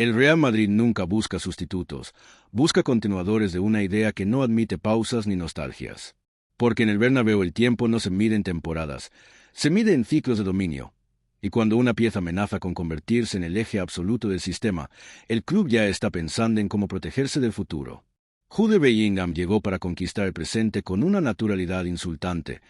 El Real Madrid nunca busca sustitutos, busca continuadores de una idea que no admite pausas ni nostalgias. Porque en el Bernabéu el tiempo no se mide en temporadas, se mide en ciclos de dominio. Y cuando una pieza amenaza con convertirse en el eje absoluto del sistema, el club ya está pensando en cómo protegerse del futuro. Jude Bellingham llegó para conquistar el presente con una naturalidad insultante,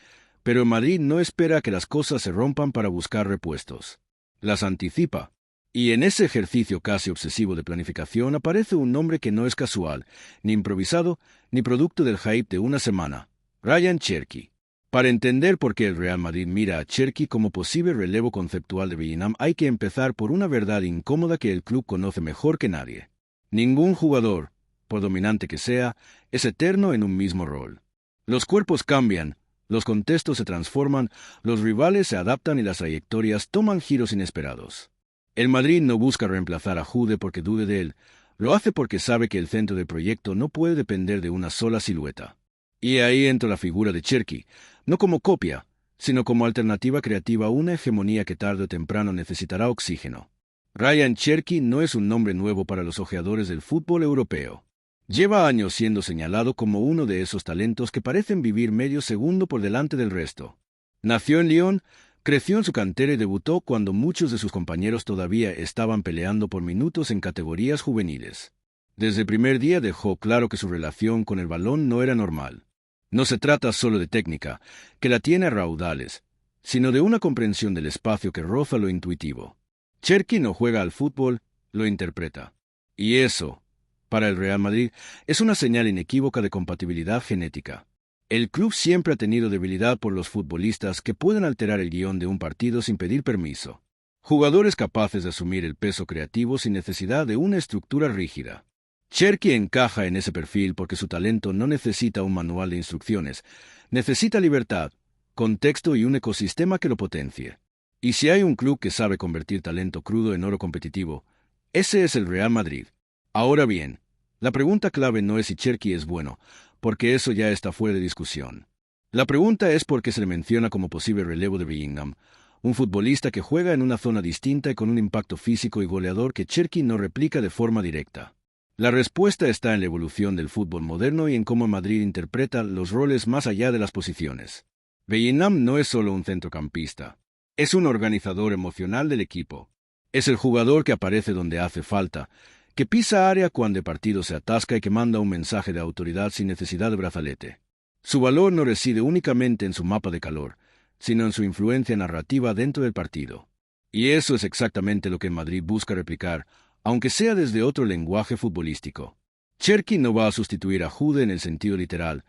pero el Madrid no espera que las cosas se rompan para buscar repuestos. Las anticipa. Y en ese ejercicio casi obsesivo de planificación aparece un nombre que no es casual, ni improvisado, ni producto del hype de una semana: Ryan Cherki. Para entender por qué el Real Madrid mira a Cherki como posible relevo conceptual de Bellingham, hay que empezar por una verdad incómoda que el club conoce mejor que nadie. Ningún jugador, por dominante que sea, es eterno en un mismo rol. Los cuerpos cambian, los contextos se transforman, los rivales se adaptan y las trayectorias toman giros inesperados. El Madrid no busca reemplazar a Jude porque dude de él, lo hace porque sabe que el centro del proyecto no puede depender de una sola silueta. Y ahí entra la figura de Cherki, no como copia, sino como alternativa creativa a una hegemonía que tarde o temprano necesitará oxígeno. Ryan Cherki no es un nombre nuevo para los ojeadores del fútbol europeo. Lleva años siendo señalado como uno de esos talentos que parecen vivir medio segundo por delante del resto. Nació en Lyon, creció en su cantera y debutó cuando muchos de sus compañeros todavía estaban peleando por minutos en categorías juveniles. Desde el primer día dejó claro que su relación con el balón no era normal. No se trata solo de técnica, que la tiene a raudales, sino de una comprensión del espacio que roza lo intuitivo. Cherki no juega al fútbol, lo interpreta. Y eso, para el Real Madrid, es una señal inequívoca de compatibilidad genética. El club siempre ha tenido debilidad por los futbolistas que pueden alterar el guión de un partido sin pedir permiso. Jugadores capaces de asumir el peso creativo sin necesidad de una estructura rígida. Cherki encaja en ese perfil porque su talento no necesita un manual de instrucciones, necesita libertad, contexto y un ecosistema que lo potencie. Y si hay un club que sabe convertir talento crudo en oro competitivo, ese es el Real Madrid. Ahora bien, la pregunta clave no es si Cherki es bueno, porque eso ya está fuera de discusión. La pregunta es por qué se le menciona como posible relevo de Bellingham, un futbolista que juega en una zona distinta y con un impacto físico y goleador que Cherki no replica de forma directa. La respuesta está en la evolución del fútbol moderno y en cómo Madrid interpreta los roles más allá de las posiciones. Bellingham no es solo un centrocampista, es un organizador emocional del equipo. Es el jugador que aparece donde hace falta, que pisa área cuando el partido se atasca y que manda un mensaje de autoridad sin necesidad de brazalete. Su valor no reside únicamente en su mapa de calor, sino en su influencia narrativa dentro del partido. Y eso es exactamente lo que Madrid busca replicar, aunque sea desde otro lenguaje futbolístico. Cherki no va a sustituir a Jude en el sentido literal,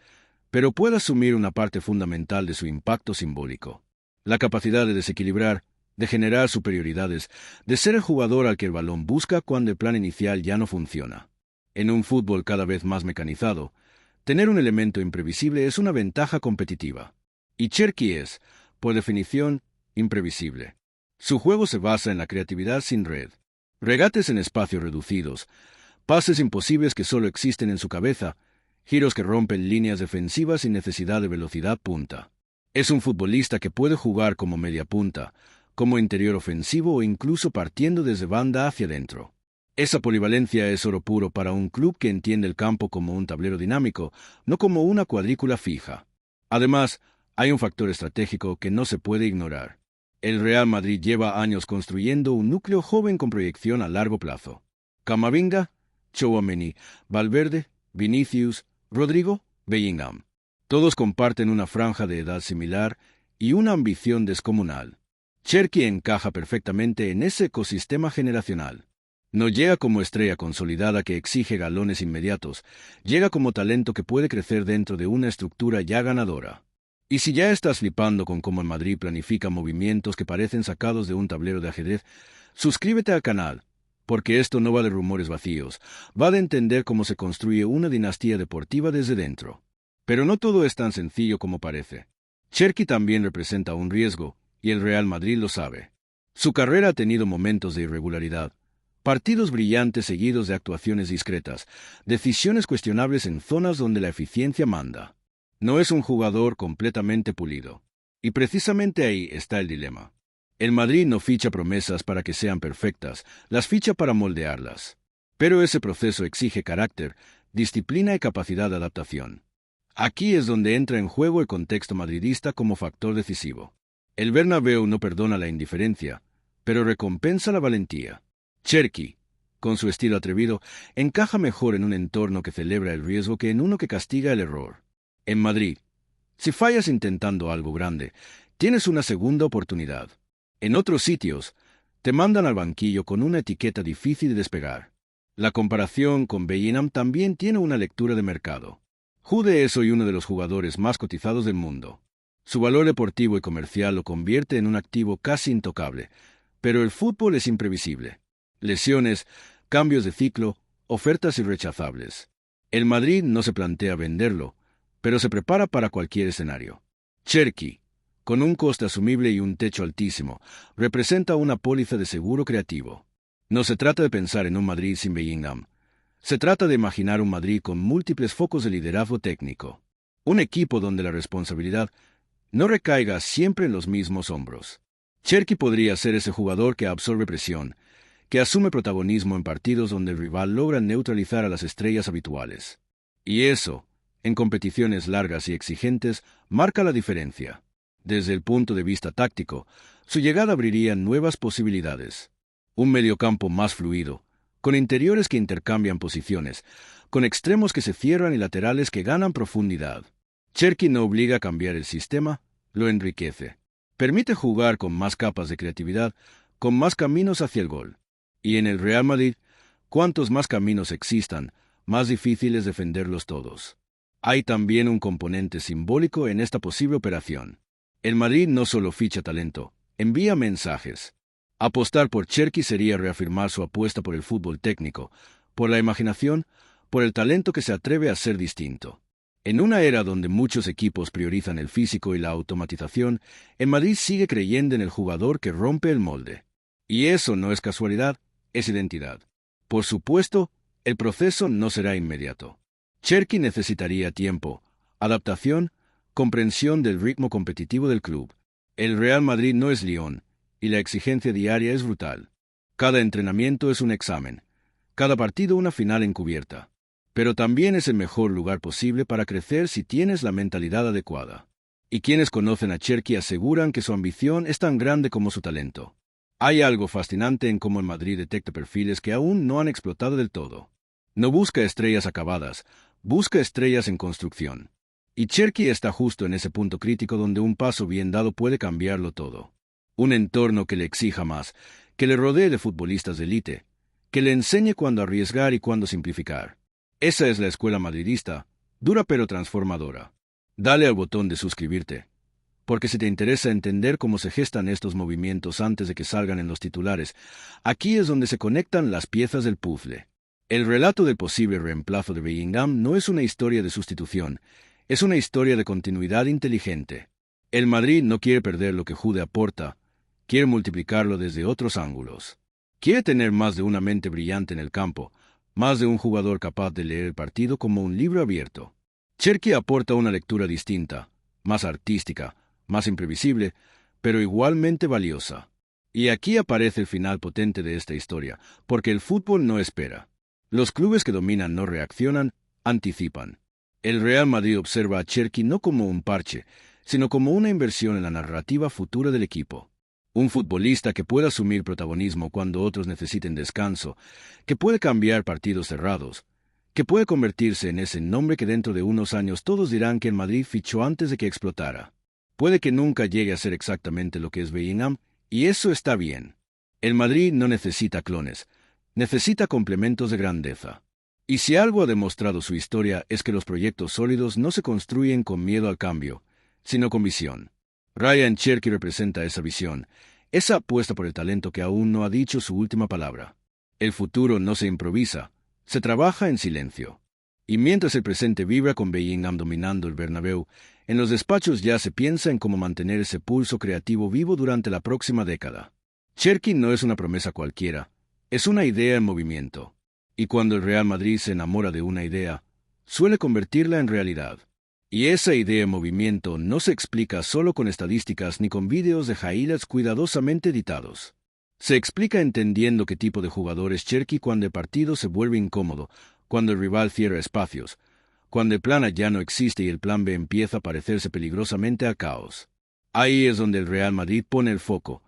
pero puede asumir una parte fundamental de su impacto simbólico. La capacidad de desequilibrar, de generar superioridades, de ser el jugador al que el balón busca cuando el plan inicial ya no funciona. En un fútbol cada vez más mecanizado, tener un elemento imprevisible es una ventaja competitiva. Y Cherki es, por definición, imprevisible. Su juego se basa en la creatividad sin red. Regates en espacios reducidos, pases imposibles que solo existen en su cabeza, giros que rompen líneas defensivas sin necesidad de velocidad punta. Es un futbolista que puede jugar como media punta, como interior ofensivo o incluso partiendo desde banda hacia adentro. Esa polivalencia es oro puro para un club que entiende el campo como un tablero dinámico, no como una cuadrícula fija. Además, hay un factor estratégico que no se puede ignorar. El Real Madrid lleva años construyendo un núcleo joven con proyección a largo plazo. Camavinga, Tchouaméni, Valverde, Vinicius, Rodrigo, Bellingham. Todos comparten una franja de edad similar y una ambición descomunal. Cherki encaja perfectamente en ese ecosistema generacional. No llega como estrella consolidada que exige galones inmediatos, llega como talento que puede crecer dentro de una estructura ya ganadora. Y si ya estás flipando con cómo el Madrid planifica movimientos que parecen sacados de un tablero de ajedrez, suscríbete al canal, porque esto no va de rumores vacíos, va de entender cómo se construye una dinastía deportiva desde dentro. Pero no todo es tan sencillo como parece. Cherki también representa un riesgo, y el Real Madrid lo sabe. Su carrera ha tenido momentos de irregularidad, partidos brillantes seguidos de actuaciones discretas, decisiones cuestionables en zonas donde la eficiencia manda. No es un jugador completamente pulido. Y precisamente ahí está el dilema. El Madrid no ficha promesas para que sean perfectas, las ficha para moldearlas. Pero ese proceso exige carácter, disciplina y capacidad de adaptación. Aquí es donde entra en juego el contexto madridista como factor decisivo. El Bernabéu no perdona la indiferencia, pero recompensa la valentía. Cherki, con su estilo atrevido, encaja mejor en un entorno que celebra el riesgo que en uno que castiga el error. En Madrid, si fallas intentando algo grande, tienes una segunda oportunidad. En otros sitios, te mandan al banquillo con una etiqueta difícil de despegar. La comparación con Bellingham también tiene una lectura de mercado. Jude es hoy uno de los jugadores más cotizados del mundo. Su valor deportivo y comercial lo convierte en un activo casi intocable, pero el fútbol es imprevisible. Lesiones, cambios de ciclo, ofertas irrechazables. El Madrid no se plantea venderlo, pero se prepara para cualquier escenario. Cherki, con un coste asumible y un techo altísimo, representa una póliza de seguro creativo. No se trata de pensar en un Madrid sin Bellingham. Se trata de imaginar un Madrid con múltiples focos de liderazgo técnico. Un equipo donde la responsabilidad no recaiga siempre en los mismos hombros. Cherki podría ser ese jugador que absorbe presión, que asume protagonismo en partidos donde el rival logra neutralizar a las estrellas habituales. Y eso, en competiciones largas y exigentes, marca la diferencia. Desde el punto de vista táctico, su llegada abriría nuevas posibilidades. Un mediocampo más fluido, con interiores que intercambian posiciones, con extremos que se cierran y laterales que ganan profundidad. Cherki no obliga a cambiar el sistema, lo enriquece. Permite jugar con más capas de creatividad, con más caminos hacia el gol. Y en el Real Madrid, cuantos más caminos existan, más difícil es defenderlos todos. Hay también un componente simbólico en esta posible operación. El Madrid no solo ficha talento, envía mensajes. Apostar por Cherki sería reafirmar su apuesta por el fútbol técnico, por la imaginación, por el talento que se atreve a ser distinto. En una era donde muchos equipos priorizan el físico y la automatización, el Madrid sigue creyendo en el jugador que rompe el molde. Y eso no es casualidad, es identidad. Por supuesto, el proceso no será inmediato. Cherki necesitaría tiempo, adaptación, comprensión del ritmo competitivo del club. El Real Madrid no es Lyon, y la exigencia diaria es brutal. Cada entrenamiento es un examen, cada partido una final encubierta. Pero también es el mejor lugar posible para crecer si tienes la mentalidad adecuada. Y quienes conocen a Cherki aseguran que su ambición es tan grande como su talento. Hay algo fascinante en cómo el Madrid detecta perfiles que aún no han explotado del todo. No busca estrellas acabadas, busca estrellas en construcción. Y Cherki está justo en ese punto crítico donde un paso bien dado puede cambiarlo todo. Un entorno que le exija más, que le rodee de futbolistas de élite, que le enseñe cuándo arriesgar y cuándo simplificar. Esa es la escuela madridista, dura pero transformadora. Dale al botón de suscribirte, porque si te interesa entender cómo se gestan estos movimientos antes de que salgan en los titulares, aquí es donde se conectan las piezas del puzzle. El relato del posible reemplazo de Bellingham no es una historia de sustitución, es una historia de continuidad inteligente. El Madrid no quiere perder lo que Jude aporta, quiere multiplicarlo desde otros ángulos. Quiere tener más de una mente brillante en el campo, más de un jugador capaz de leer el partido como un libro abierto. Cherki aporta una lectura distinta, más artística, más imprevisible, pero igualmente valiosa. Y aquí aparece el final potente de esta historia, porque el fútbol no espera. Los clubes que dominan no reaccionan, anticipan. El Real Madrid observa a Cherki no como un parche, sino como una inversión en la narrativa futura del equipo. Un futbolista que pueda asumir protagonismo cuando otros necesiten descanso, que puede cambiar partidos cerrados, que puede convertirse en ese nombre que dentro de unos años todos dirán que el Madrid fichó antes de que explotara. Puede que nunca llegue a ser exactamente lo que es Bellingham, y eso está bien. El Madrid no necesita clones, necesita complementos de grandeza. Y si algo ha demostrado su historia es que los proyectos sólidos no se construyen con miedo al cambio, sino con visión. Ryan Cherki representa esa visión, esa apuesta por el talento que aún no ha dicho su última palabra. El futuro no se improvisa, se trabaja en silencio. Y mientras el presente vibra con Bellingham dominando el Bernabéu, en los despachos ya se piensa en cómo mantener ese pulso creativo vivo durante la próxima década. Cherki no es una promesa cualquiera, es una idea en movimiento. Y cuando el Real Madrid se enamora de una idea, suele convertirla en realidad. Y esa idea en movimiento no se explica solo con estadísticas ni con vídeos de highlights cuidadosamente editados. Se explica entendiendo qué tipo de jugador es Cherki cuando el partido se vuelve incómodo, cuando el rival cierra espacios, cuando el plan A ya no existe y el plan B empieza a parecerse peligrosamente a caos. Ahí es donde el Real Madrid pone el foco,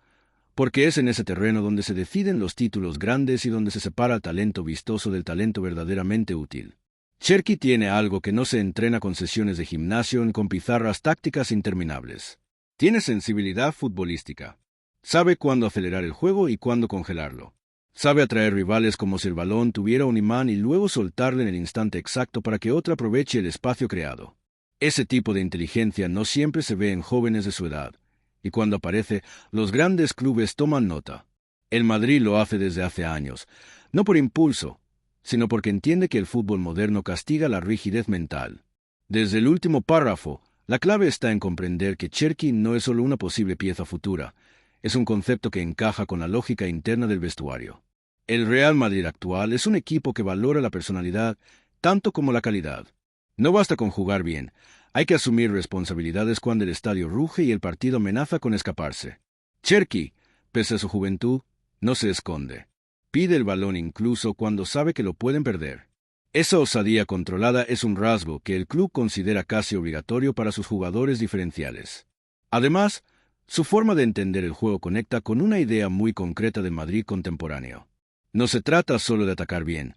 porque es en ese terreno donde se deciden los títulos grandes y donde se separa el talento vistoso del talento verdaderamente útil. Cherki tiene algo que no se entrena con sesiones de gimnasio ni con pizarras tácticas interminables. Tiene sensibilidad futbolística. Sabe cuándo acelerar el juego y cuándo congelarlo. Sabe atraer rivales como si el balón tuviera un imán y luego soltarle en el instante exacto para que otro aproveche el espacio creado. Ese tipo de inteligencia no siempre se ve en jóvenes de su edad, y cuando aparece, los grandes clubes toman nota. El Madrid lo hace desde hace años, no por impulso, sino porque entiende que el fútbol moderno castiga la rigidez mental. Desde el último párrafo, la clave está en comprender que Cherki no es solo una posible pieza futura, es un concepto que encaja con la lógica interna del vestuario. El Real Madrid actual es un equipo que valora la personalidad tanto como la calidad. No basta con jugar bien, hay que asumir responsabilidades cuando el estadio ruge y el partido amenaza con escaparse. Cherki, pese a su juventud, no se esconde. Pide el balón incluso cuando sabe que lo pueden perder. Esa osadía controlada es un rasgo que el club considera casi obligatorio para sus jugadores diferenciales. Además, su forma de entender el juego conecta con una idea muy concreta del Madrid contemporáneo. No se trata solo de atacar bien,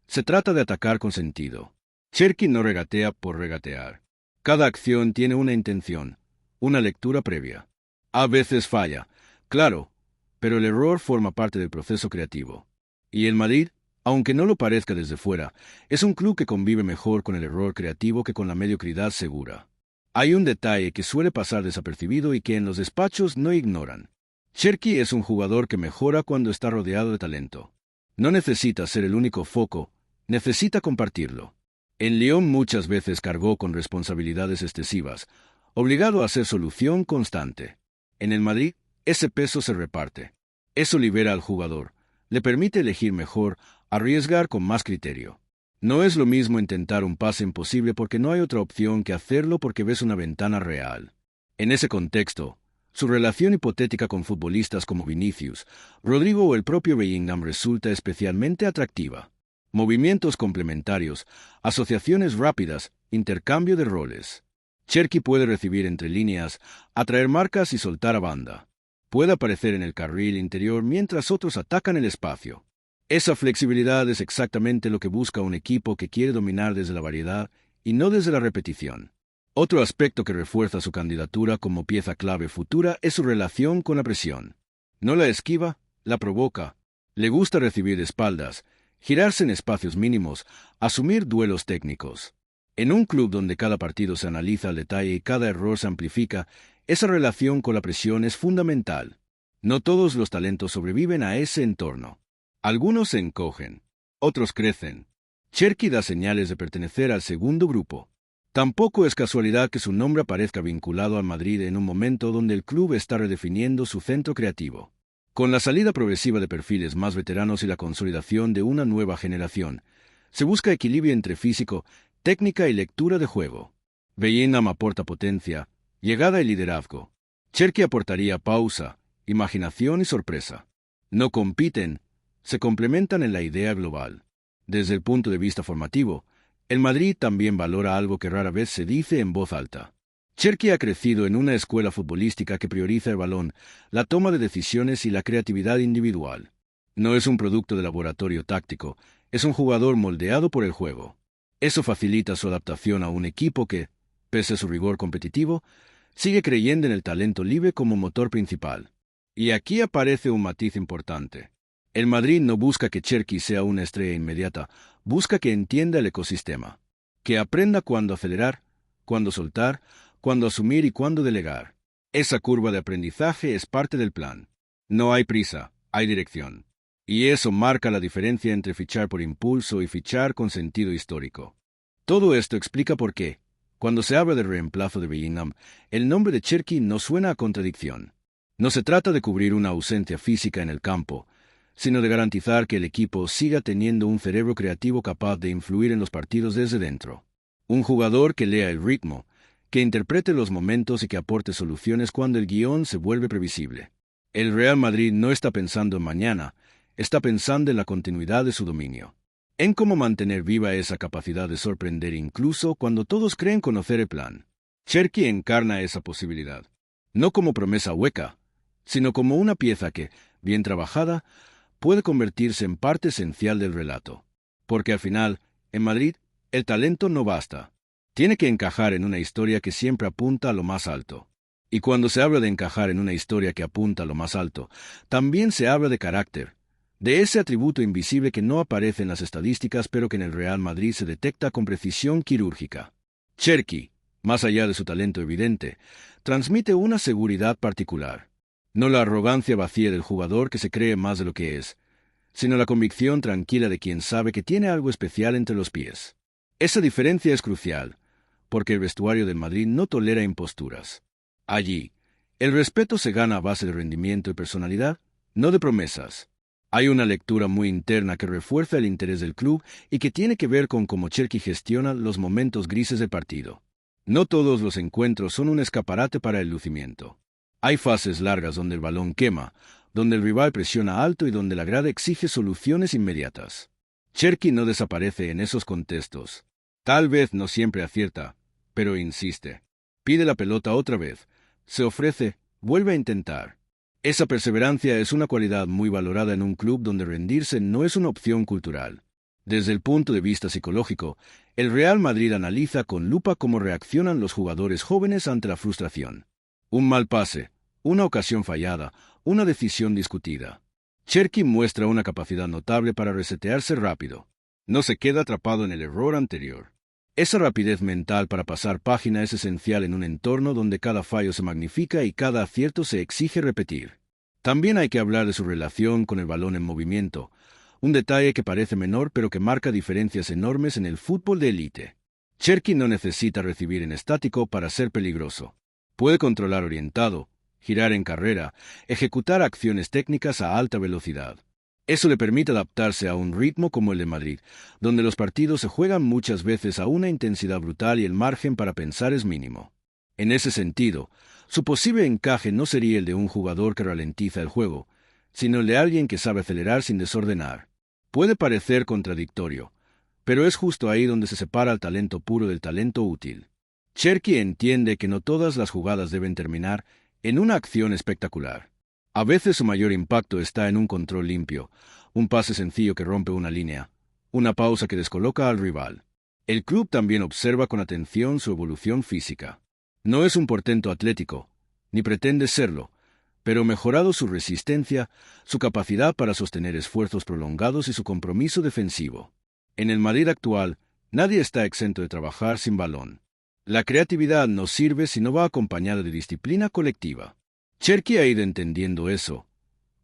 se trata de atacar con sentido. Cherki no regatea por regatear. Cada acción tiene una intención, una lectura previa. A veces falla, claro, pero el error forma parte del proceso creativo. Y el Madrid, aunque no lo parezca desde fuera, es un club que convive mejor con el error creativo que con la mediocridad segura. Hay un detalle que suele pasar desapercibido y que en los despachos no ignoran. Cherki es un jugador que mejora cuando está rodeado de talento. No necesita ser el único foco, necesita compartirlo. En Lyon muchas veces cargó con responsabilidades excesivas, obligado a ser solución constante. En el Madrid, ese peso se reparte. Eso libera al jugador, le permite elegir mejor, arriesgar con más criterio. No es lo mismo intentar un pase imposible porque no hay otra opción que hacerlo porque ves una ventana real. En ese contexto, su relación hipotética con futbolistas como Vinicius, Rodrigo o el propio Bellingham resulta especialmente atractiva. Movimientos complementarios, asociaciones rápidas, intercambio de roles. Cherki puede recibir entre líneas, atraer marcas y soltar a banda. Puede aparecer en el carril interior mientras otros atacan el espacio. Esa flexibilidad es exactamente lo que busca un equipo que quiere dominar desde la variedad y no desde la repetición. Otro aspecto que refuerza su candidatura como pieza clave futura es su relación con la presión. No la esquiva, la provoca. Le gusta recibir de espaldas, girarse en espacios mínimos, asumir duelos técnicos. En un club donde cada partido se analiza al detalle y cada error se amplifica, esa relación con la presión es fundamental. No todos los talentos sobreviven a ese entorno. Algunos se encogen, otros crecen. Cherki da señales de pertenecer al segundo grupo. Tampoco es casualidad que su nombre aparezca vinculado al Madrid en un momento donde el club está redefiniendo su centro creativo. Con la salida progresiva de perfiles más veteranos y la consolidación de una nueva generación, se busca equilibrio entre físico, técnica y lectura de juego. Bellingham aporta potencia, llegada y liderazgo. Cherki aportaría pausa, imaginación y sorpresa. No compiten, se complementan en la idea global. Desde el punto de vista formativo, el Madrid también valora algo que rara vez se dice en voz alta. Cherki ha crecido en una escuela futbolística que prioriza el balón, la toma de decisiones y la creatividad individual. No es un producto de laboratorio táctico, es un jugador moldeado por el juego. Eso facilita su adaptación a un equipo que, pese a su rigor competitivo, sigue creyendo en el talento libre como motor principal. Y aquí aparece un matiz importante. El Madrid no busca que Cherki sea una estrella inmediata, busca que entienda el ecosistema, que aprenda cuándo acelerar, cuándo soltar, cuándo asumir y cuándo delegar. Esa curva de aprendizaje es parte del plan. No hay prisa, hay dirección. Y eso marca la diferencia entre fichar por impulso y fichar con sentido histórico. Todo esto explica por qué, cuando se habla del reemplazo de Bellingham, el nombre de Cherki no suena a contradicción. No se trata de cubrir una ausencia física en el campo, sino de garantizar que el equipo siga teniendo un cerebro creativo capaz de influir en los partidos desde dentro. Un jugador que lea el ritmo, que interprete los momentos y que aporte soluciones cuando el guión se vuelve previsible. El Real Madrid no está pensando en mañana, está pensando en la continuidad de su dominio, en cómo mantener viva esa capacidad de sorprender incluso cuando todos creen conocer el plan. Cherki encarna esa posibilidad, no como promesa hueca, sino como una pieza que, bien trabajada, puede convertirse en parte esencial del relato. Porque al final, en Madrid, el talento no basta. Tiene que encajar en una historia que siempre apunta a lo más alto. Y cuando se habla de encajar en una historia que apunta a lo más alto, también se habla de carácter, de ese atributo invisible que no aparece en las estadísticas pero que en el Real Madrid se detecta con precisión quirúrgica. Cherki, más allá de su talento evidente, transmite una seguridad particular. No la arrogancia vacía del jugador que se cree más de lo que es, sino la convicción tranquila de quien sabe que tiene algo especial entre los pies. Esa diferencia es crucial, porque el vestuario del Madrid no tolera imposturas. Allí, el respeto se gana a base de rendimiento y personalidad, no de promesas. Hay una lectura muy interna que refuerza el interés del club y que tiene que ver con cómo Cherki gestiona los momentos grises del partido. No todos los encuentros son un escaparate para el lucimiento. Hay fases largas donde el balón quema, donde el rival presiona alto y donde la grada exige soluciones inmediatas. Cherki no desaparece en esos contextos. Tal vez no siempre acierta, pero insiste. Pide la pelota otra vez, se ofrece, vuelve a intentar. Esa perseverancia es una cualidad muy valorada en un club donde rendirse no es una opción cultural. Desde el punto de vista psicológico, el Real Madrid analiza con lupa cómo reaccionan los jugadores jóvenes ante la frustración. Un mal pase, una ocasión fallada, una decisión discutida. Cherki muestra una capacidad notable para resetearse rápido. No se queda atrapado en el error anterior. Esa rapidez mental para pasar página es esencial en un entorno donde cada fallo se magnifica y cada acierto se exige repetir. También hay que hablar de su relación con el balón en movimiento, un detalle que parece menor pero que marca diferencias enormes en el fútbol de élite. Cherki no necesita recibir en estático para ser peligroso. Puede controlar orientado, girar en carrera, ejecutar acciones técnicas a alta velocidad. Eso le permite adaptarse a un ritmo como el de Madrid, donde los partidos se juegan muchas veces a una intensidad brutal y el margen para pensar es mínimo. En ese sentido, su posible encaje no sería el de un jugador que ralentiza el juego, sino el de alguien que sabe acelerar sin desordenar. Puede parecer contradictorio, pero es justo ahí donde se separa el talento puro del talento útil. Cherki entiende que no todas las jugadas deben terminar en una acción espectacular. A veces su mayor impacto está en un control limpio, un pase sencillo que rompe una línea, una pausa que descoloca al rival. El club también observa con atención su evolución física. No es un portento atlético, ni pretende serlo, pero mejorado su resistencia, su capacidad para sostener esfuerzos prolongados y su compromiso defensivo. En el Madrid actual, nadie está exento de trabajar sin balón. La creatividad no sirve si no va acompañada de disciplina colectiva. Cherki ha ido entendiendo eso,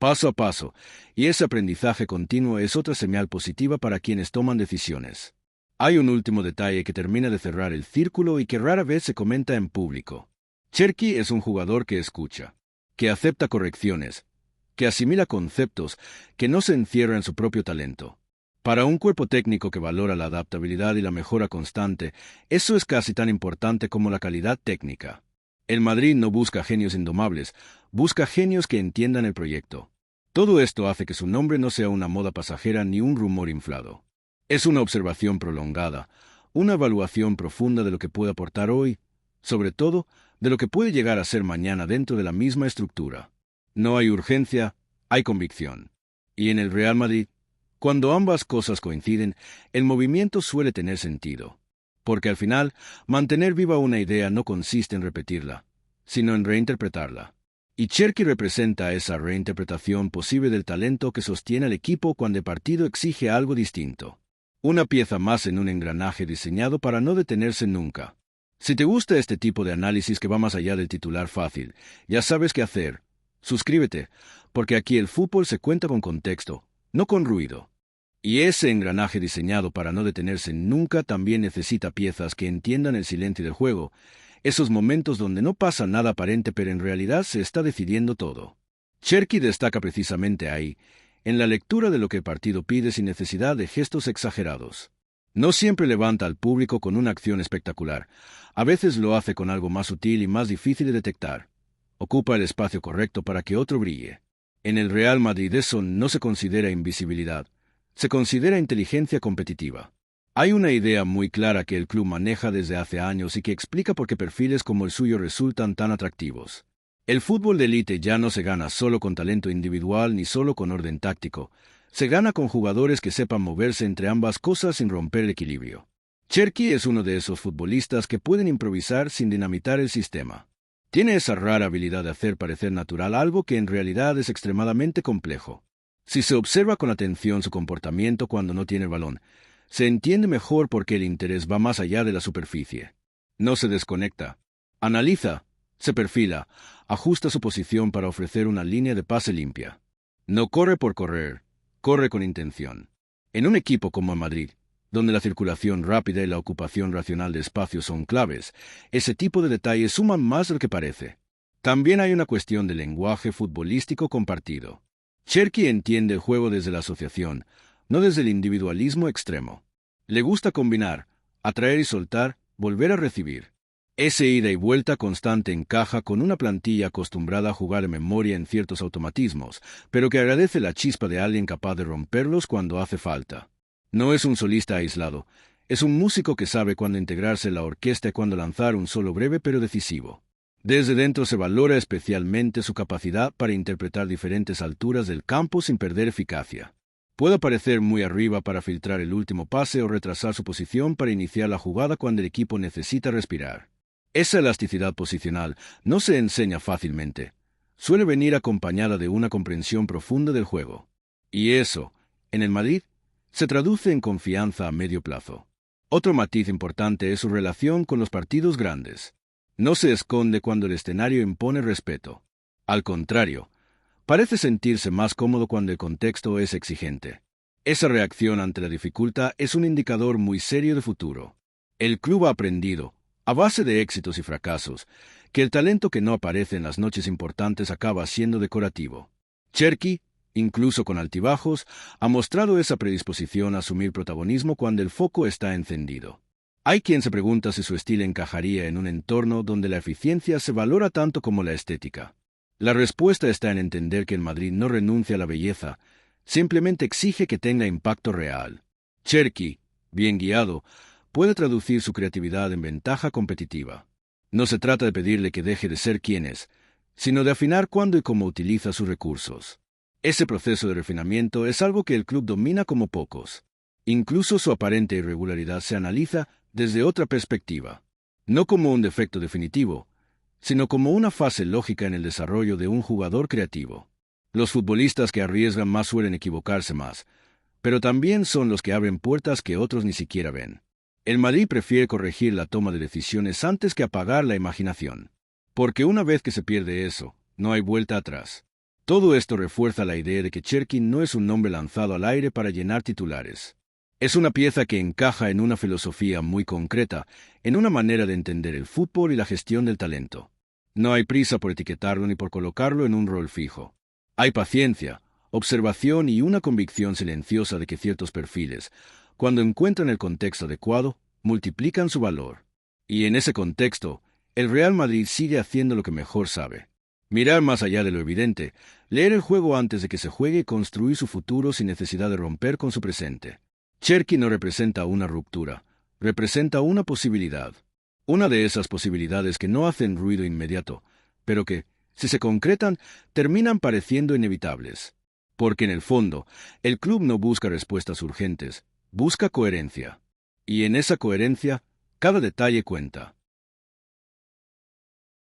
paso a paso, y ese aprendizaje continuo es otra señal positiva para quienes toman decisiones. Hay un último detalle que termina de cerrar el círculo y que rara vez se comenta en público. Cherki es un jugador que escucha, que acepta correcciones, que asimila conceptos, que no se encierra en su propio talento. Para un cuerpo técnico que valora la adaptabilidad y la mejora constante, eso es casi tan importante como la calidad técnica. El Madrid no busca genios indomables, busca genios que entiendan el proyecto. Todo esto hace que su nombre no sea una moda pasajera ni un rumor inflado. Es una observación prolongada, una evaluación profunda de lo que puede aportar hoy, sobre todo de lo que puede llegar a ser mañana dentro de la misma estructura. No hay urgencia, hay convicción. Y en el Real Madrid, cuando ambas cosas coinciden, el movimiento suele tener sentido. Porque al final, mantener viva una idea no consiste en repetirla, sino en reinterpretarla. Y Cherki representa esa reinterpretación posible del talento que sostiene al equipo cuando el partido exige algo distinto. Una pieza más en un engranaje diseñado para no detenerse nunca. Si te gusta este tipo de análisis que va más allá del titular fácil, ya sabes qué hacer. Suscríbete, porque aquí el fútbol se cuenta con contexto, no con ruido. Y ese engranaje diseñado para no detenerse nunca también necesita piezas que entiendan el silencio del juego, esos momentos donde no pasa nada aparente pero en realidad se está decidiendo todo. Cherki destaca precisamente ahí, en la lectura de lo que el partido pide sin necesidad de gestos exagerados. No siempre levanta al público con una acción espectacular. A veces lo hace con algo más sutil y más difícil de detectar. Ocupa el espacio correcto para que otro brille. En el Real Madrid eso no se considera invisibilidad. Se considera inteligencia competitiva. Hay una idea muy clara que el club maneja desde hace años y que explica por qué perfiles como el suyo resultan tan atractivos. El fútbol de élite ya no se gana solo con talento individual ni solo con orden táctico. Se gana con jugadores que sepan moverse entre ambas cosas sin romper el equilibrio. Cherki es uno de esos futbolistas que pueden improvisar sin dinamitar el sistema. Tiene esa rara habilidad de hacer parecer natural algo que en realidad es extremadamente complejo. Si se observa con atención su comportamiento cuando no tiene el balón, se entiende mejor por qué el interés va más allá de la superficie. No se desconecta. Analiza, se perfila, ajusta su posición para ofrecer una línea de pase limpia. No corre por correr, corre con intención. En un equipo como el Madrid, donde la circulación rápida y la ocupación racional de espacios son claves, ese tipo de detalles suman más de lo que parece. También hay una cuestión de lenguaje futbolístico compartido. Cherki entiende el juego desde la asociación, no desde el individualismo extremo. Le gusta combinar, atraer y soltar, volver a recibir. Ese ida y vuelta constante encaja con una plantilla acostumbrada a jugar en memoria en ciertos automatismos, pero que agradece la chispa de alguien capaz de romperlos cuando hace falta. No es un solista aislado, es un músico que sabe cuándo integrarse en la orquesta y cuándo lanzar un solo breve pero decisivo. Desde dentro se valora especialmente su capacidad para interpretar diferentes alturas del campo sin perder eficacia. Puede aparecer muy arriba para filtrar el último pase o retrasar su posición para iniciar la jugada cuando el equipo necesita respirar. Esa elasticidad posicional no se enseña fácilmente. Suele venir acompañada de una comprensión profunda del juego. Y eso, en el Madrid, se traduce en confianza a medio plazo. Otro matiz importante es su relación con los partidos grandes. No se esconde cuando el escenario impone respeto. Al contrario, parece sentirse más cómodo cuando el contexto es exigente. Esa reacción ante la dificultad es un indicador muy serio de futuro. El club ha aprendido, a base de éxitos y fracasos, que el talento que no aparece en las noches importantes acaba siendo decorativo. Cherki, incluso con altibajos, ha mostrado esa predisposición a asumir protagonismo cuando el foco está encendido. Hay quien se pregunta si su estilo encajaría en un entorno donde la eficiencia se valora tanto como la estética. La respuesta está en entender que el Madrid no renuncia a la belleza, simplemente exige que tenga impacto real. Cherki, bien guiado, puede traducir su creatividad en ventaja competitiva. No se trata de pedirle que deje de ser quien es, sino de afinar cuándo y cómo utiliza sus recursos. Ese proceso de refinamiento es algo que el club domina como pocos. Incluso su aparente irregularidad se analiza desde otra perspectiva. No como un defecto definitivo, sino como una fase lógica en el desarrollo de un jugador creativo. Los futbolistas que arriesgan más suelen equivocarse más, pero también son los que abren puertas que otros ni siquiera ven. El Madrid prefiere corregir la toma de decisiones antes que apagar la imaginación. Porque una vez que se pierde eso, no hay vuelta atrás. Todo esto refuerza la idea de que Cherki no es un nombre lanzado al aire para llenar titulares. Es una pieza que encaja en una filosofía muy concreta, en una manera de entender el fútbol y la gestión del talento. No hay prisa por etiquetarlo ni por colocarlo en un rol fijo. Hay paciencia, observación y una convicción silenciosa de que ciertos perfiles, cuando encuentran el contexto adecuado, multiplican su valor. Y en ese contexto, el Real Madrid sigue haciendo lo que mejor sabe. Mirar más allá de lo evidente, leer el juego antes de que se juegue y construir su futuro sin necesidad de romper con su presente. Cherki no representa una ruptura, representa una posibilidad. Una de esas posibilidades que no hacen ruido inmediato, pero que, si se concretan, terminan pareciendo inevitables. Porque en el fondo, el club no busca respuestas urgentes, busca coherencia. Y en esa coherencia, cada detalle cuenta.